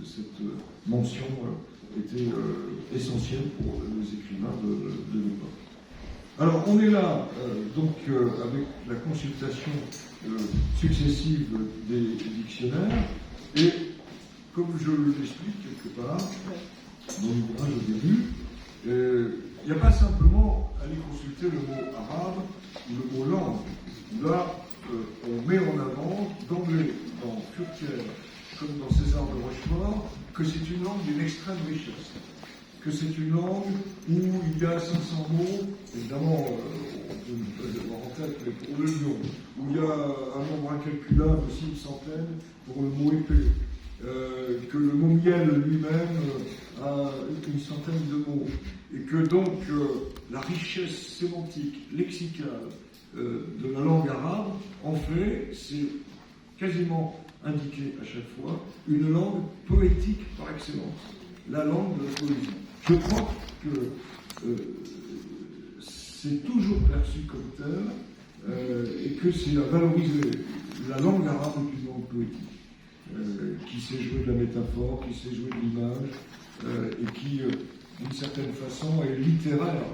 cette mention était essentielle pour les écrivains de l'époque. Alors, on est là, avec la consultation successive des dictionnaires, et comme je l'explique quelque part dans l'ouvrage au début, il n'y a pas simplement à aller consulter le mot arabe ou le mot langue. Là, on met en avant d'emblée, dans Furetière, comme dans César de Rochefort, que c'est une langue d'une extrême richesse. Que c'est une langue où il y a 500 mots, évidemment, on peut avoir en tête pour le lion, où il y a un nombre incalculable, aussi une centaine, pour le mot épée. que le mot miel lui-même a une centaine de mots, et que donc la richesse sémantique, lexicale de la langue arabe, en fait, c'est quasiment indiqué à chaque fois, une langue poétique par excellence, la langue de la poésie. Je crois que c'est toujours perçu comme tel, et que c'est à valoriser. La langue arabe est une langue poétique, qui sait jouer de la métaphore, qui sait jouer de l'image, et qui, d'une certaine façon, est littéraire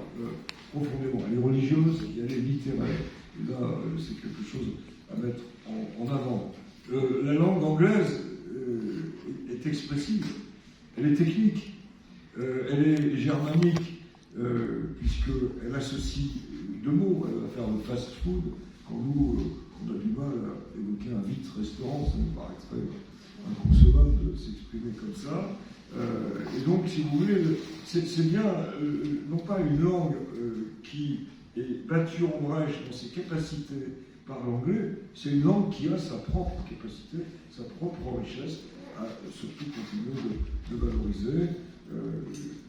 profondément. Elle est religieuse et elle est littéraire. Et là, c'est quelque chose à mettre en avant. La langue anglaise est expressive, elle est technique, elle est germanique, puisqu'elle associe deux mots. Elle va faire le fast-food, quand nous, on a du mal à évoquer un vite restaurant, ça nous paraîtrait inconcevable de s'exprimer comme ça. Et donc, si vous voulez, c'est bien, non pas une langue qui est battue en brèche dans ses capacités par l'anglais, c'est une langue qui a sa propre capacité, sa propre richesse, à surtout continuer de valoriser.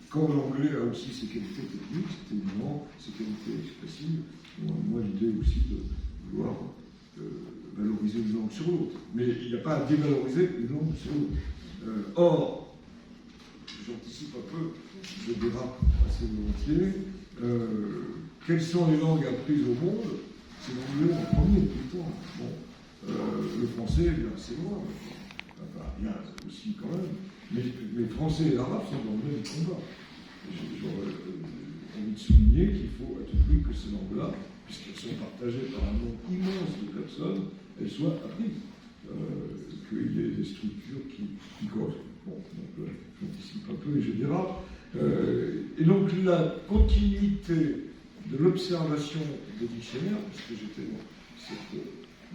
Quand l'anglais a aussi ses qualités techniques, c'est évident, ses qualités expressives, moi l'idée aussi de vouloir valoriser une langue sur l'autre. Mais il n'y a pas à dévaloriser une langue sur l'autre. Or, j'anticipe un peu, je dérape assez volontiers, quelles sont les langues apprises au monde? C'est l'anglais en premier tout le temps. Bon, le français est assez loin. Enfin, il y a aussi quand même. Mais les français et l'arabe sont dans le même combat. J'aurais envie de souligner qu'il faut à tout prix que ces langues-là, puisqu'elles sont partagées par un nombre immense de personnes, elles soient apprises. Qu'il y ait des structures qui correspondent. Bon, donc j'anticipe un peu et je dérape. Et donc la continuité de l'observation des dictionnaires, puisque j'étais dans cette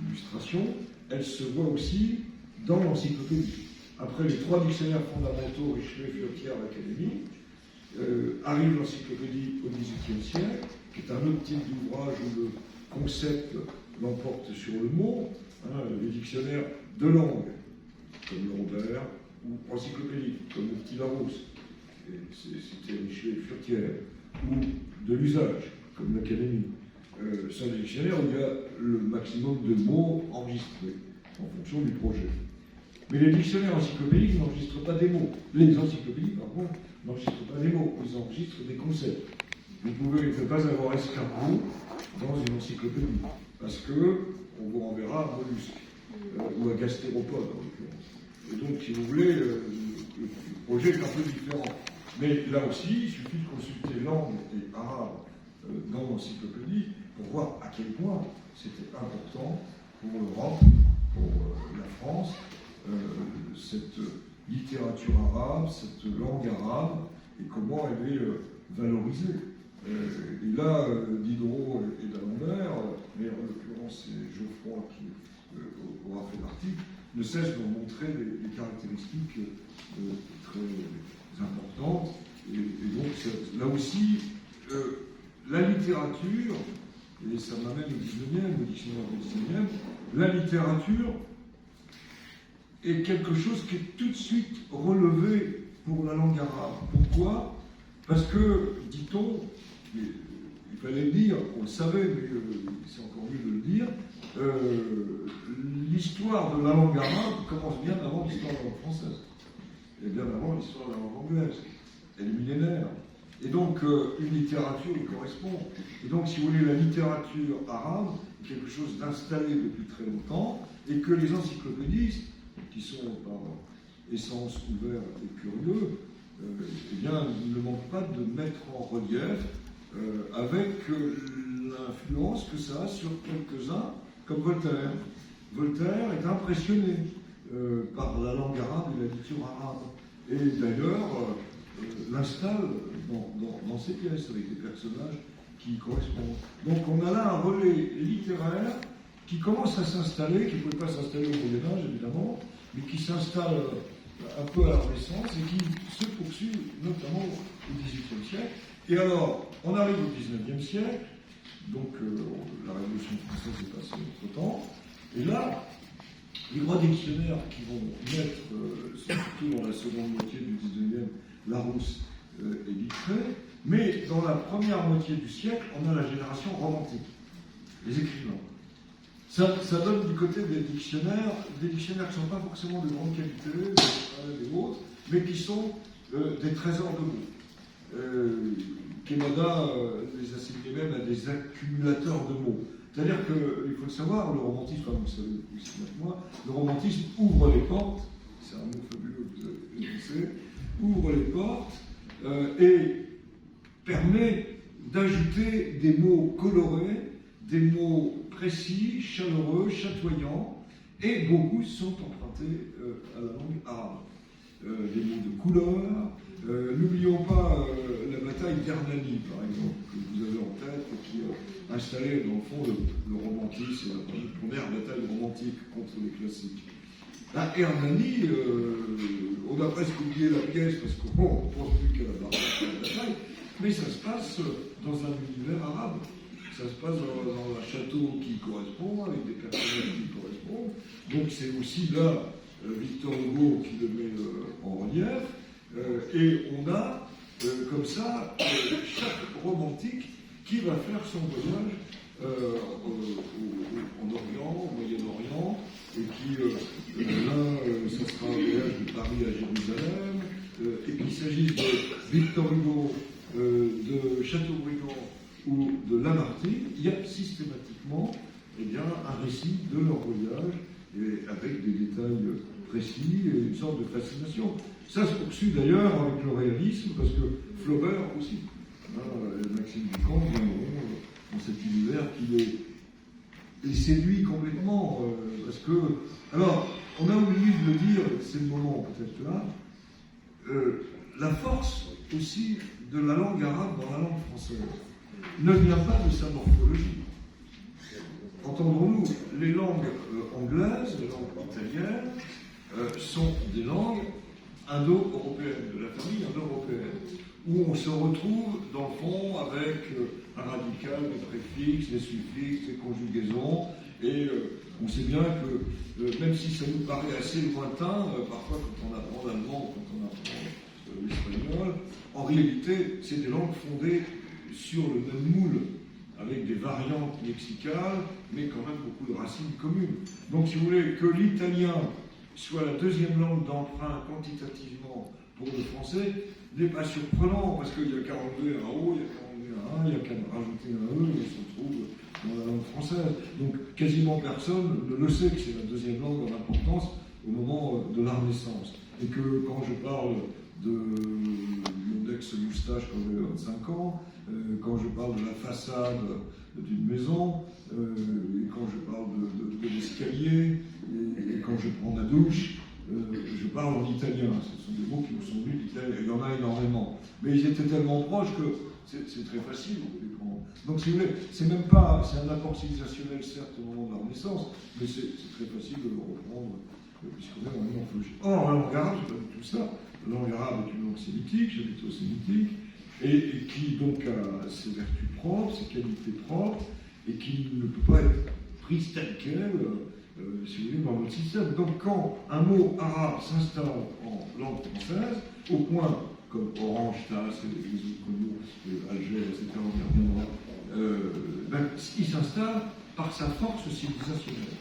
illustration, elle se voit aussi dans l'encyclopédie. Après les 3 dictionnaires fondamentaux, Richelieu, Furetière, l'Académie, arrive l'encyclopédie au XVIIIe siècle, qui est un autre type d'ouvrage où le concept l'emporte sur le mot, les dictionnaires de langue, comme Lambert, ou encyclopédique, comme le Petit Larousse, c'était Richelieu et Furetière, ou de l'usage, comme l'Académie. Sont des dictionnaires où il y a le maximum de mots enregistrés, en fonction du projet. Mais les dictionnaires encyclopédiques n'enregistrent pas des mots. Les encyclopédiques, par contre, n'enregistrent pas des mots, ils enregistrent des concepts. Vous pouvez ne pas avoir escargot dans une encyclopédie, parce qu'on vous renverra à mollusque, ou à gastéropode, en l'occurrence. Et donc, si vous voulez, le projet est un peu différent. Mais là aussi, il suffit de consulter langue et arabe dans l'encyclopédie pour voir à quel point c'était important pour l'Europe, pour la France, cette littérature arabe, cette langue arabe, et comment elle est valorisée. Et là, Diderot et d'Alembert, mais en l'occurrence c'est Geoffroy qui aura fait l'article, ne cessent de montrer des caractéristiques très importantes. Et donc là aussi, la littérature, et ça m'amène au 19e, au dictionnaire du 19e, la littérature est quelque chose qui est tout de suite relevé pour la langue arabe. Pourquoi? Parce que, dit-on, il fallait le dire, on le savait, mais c'est encore mieux de le dire, l'histoire de la langue arabe commence bien avant l'histoire de la langue française, et bien avant l'histoire de la langue anglaise. Elle est millénaire. Et donc, une littérature y correspond. Et donc, si vous voulez, la littérature arabe est quelque chose d'installé depuis très longtemps, et que les encyclopédistes, qui sont par essence ouverts et curieux, eh bien, ne manquent pas de mettre en relief avec l'influence que ça a sur quelques-uns, comme Voltaire. Voltaire est impressionné par la langue arabe et la littérature arabe. Et d'ailleurs, l'installe dans ses pièces avec des personnages qui y correspondent. Donc on a là un relais littéraire qui commence à s'installer, qui ne pouvait pas s'installer au Moyen-Âge évidemment, mais qui s'installe un peu à la Renaissance et qui se poursuit notamment au XVIIIe siècle. Et alors, on arrive au XIXe siècle, donc la Révolution française est passée entre temps, et là, Les grands dictionnaires qui vont naître, surtout dans la seconde moitié du 19e, Larousse et Littré, mais dans la première moitié du siècle, on a la génération romantique, les écrivains. Ça donne du côté des dictionnaires qui ne sont pas forcément de grande qualité, des autres, mais qui sont des trésors de mots. Quémada les assignait même à des accumulateurs de mots. C'est-à-dire qu'il faut le savoir, le romantisme, comme vous le savez aussi bien que moi, le romantisme ouvre les portes, c'est un mot fabuleux que vous avez énoncé, ouvre les portes et permet d'ajouter des mots colorés, des mots précis, chaleureux, chatoyants, et beaucoup sont empruntés à la langue arabe. Des mots de couleur. N'oublions pas la bataille d'Hernani, par exemple, que vous avez en tête, qui a installé, dans le fond, le romantisme, la première bataille romantique contre les classiques. Là, Hernani, on a presque oublié la pièce parce qu'on ne pense plus qu'à la bataille, mais ça se passe dans un univers arabe. Ça se passe dans un château qui correspond, avec des personnages qui correspondent. Donc c'est aussi là Victor Hugo qui le met en relief. Et on a comme ça chaque romantique qui va faire son voyage en Orient, au Moyen-Orient, et qui là, ce sera un voyage de Paris à Jérusalem, et qu'il s'agisse de Victor Hugo, de Chateaubriand ou de Lamartine, il y a systématiquement un récit de leur voyage, et avec des détails précis et une sorte de fascination. Ça se poursuit d'ailleurs avec le réalisme, parce que Flaubert aussi, Maxime Ducamp viendront dans cet univers qui les séduit complètement. Parce que, alors, on a oublié de le dire, c'est le moment peut-être là, la force aussi de la langue arabe dans la langue française ne vient pas de sa morphologie. Entendons-nous, les langues anglaises, les langues italiennes, sont des langues indo-européennes, de la famille indo-européenne, où on se retrouve, dans le fond, avec un radical, des préfixes, des suffixes, des conjugaisons, et on sait bien que, même si ça nous paraît assez lointain, parfois quand on apprend l'allemand, quand on apprend l'espagnol, en réalité, c'est des langues fondées sur le même moule, avec des variantes lexicales, mais quand même beaucoup de racines communes. Donc, si vous voulez, que l'italien soit la deuxième langue d'emprunt quantitativement pour le français, n'est pas surprenant, parce qu'il y a 42 et un O, il y a 42 et un A, il y a qu'à rajouter un E, et on se trouve dans la langue française. Donc, quasiment personne ne le sait que c'est la deuxième langue en importance au moment de la Renaissance. Et que quand je parle de mon ex-moustache quand j'avais 25 ans, quand je parle de la façade d'une maison, et quand je parle de l'escalier, et quand je prends ma douche, je parle en italien. Ce sont des mots qui me sont venus d'Italie. Il y en a énormément. Mais ils étaient tellement proches que c'est très facile. Donc, si vous voulez, c'est même pas, c'est un apport civilisationnel, certes, au moment de la Renaissance, mais c'est très facile de le reprendre, puisqu'on est en morphologie. Or, la langue arabe, c'est pas du tout ça. La langue arabe est une langue sémitique, judéo-sémitique, et qui donc a ses vertus propres, ses qualités propres, et qui ne peut pas être prise telle qu'elle, si vous voulez, dans notre système. Donc quand un mot arabe s'installe en langue française, au point, comme Orange, Tasse, et les autres mots, Alger, etc., on y reviendra, il s'installe par sa force civilisationnelle,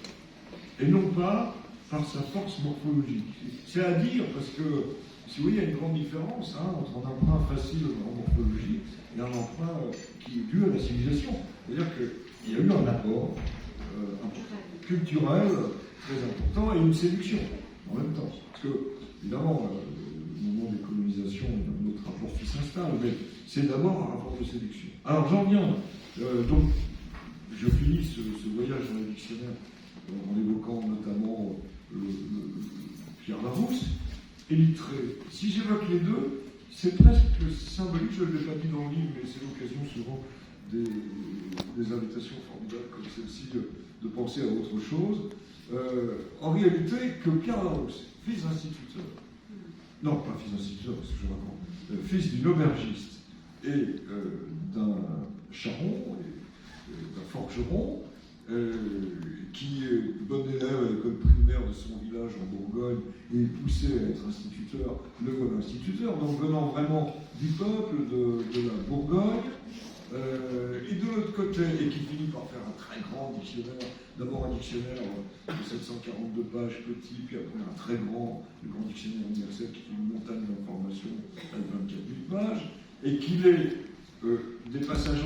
et non pas par sa force morphologique. C'est à dire, parce que, si vous voyez, il y a une grande différence entre un emprunt facile en morphologie et un emprunt qui est dû à la civilisation. C'est-à-dire qu'il y a eu un apport culturel très important et une séduction en même temps. Parce que, évidemment, au moment des colonisations, il y a un autre rapport qui s'installe, mais c'est d'abord un rapport de séduction. Alors j'en viens, donc, je finis ce voyage dans les dictionnaires en évoquant notamment Pierre Larousse et Littré. Si j'évoque les deux, c'est presque symbolique, je ne l'ai pas dit dans le livre, mais c'est l'occasion souvent des invitations formidables comme celle-ci de penser à autre chose. En réalité, que Pierre Larousse, fils d'instituteur, non pas fils d'instituteur, parce que je raconte, fils d'une aubergiste et d'un charron, d'un forgeron, qui est bon élève à l'école primaire de son village en Bourgogne et poussé à être instituteur, le voilà instituteur, donc venant vraiment du peuple de la Bourgogne, et de l'autre côté, et qui finit par faire un très grand dictionnaire, d'abord un dictionnaire de 742 pages petit, puis après un très grand, le grand dictionnaire universel qui fait une montagne d'informations à 24 000 pages, et qu'il est des passages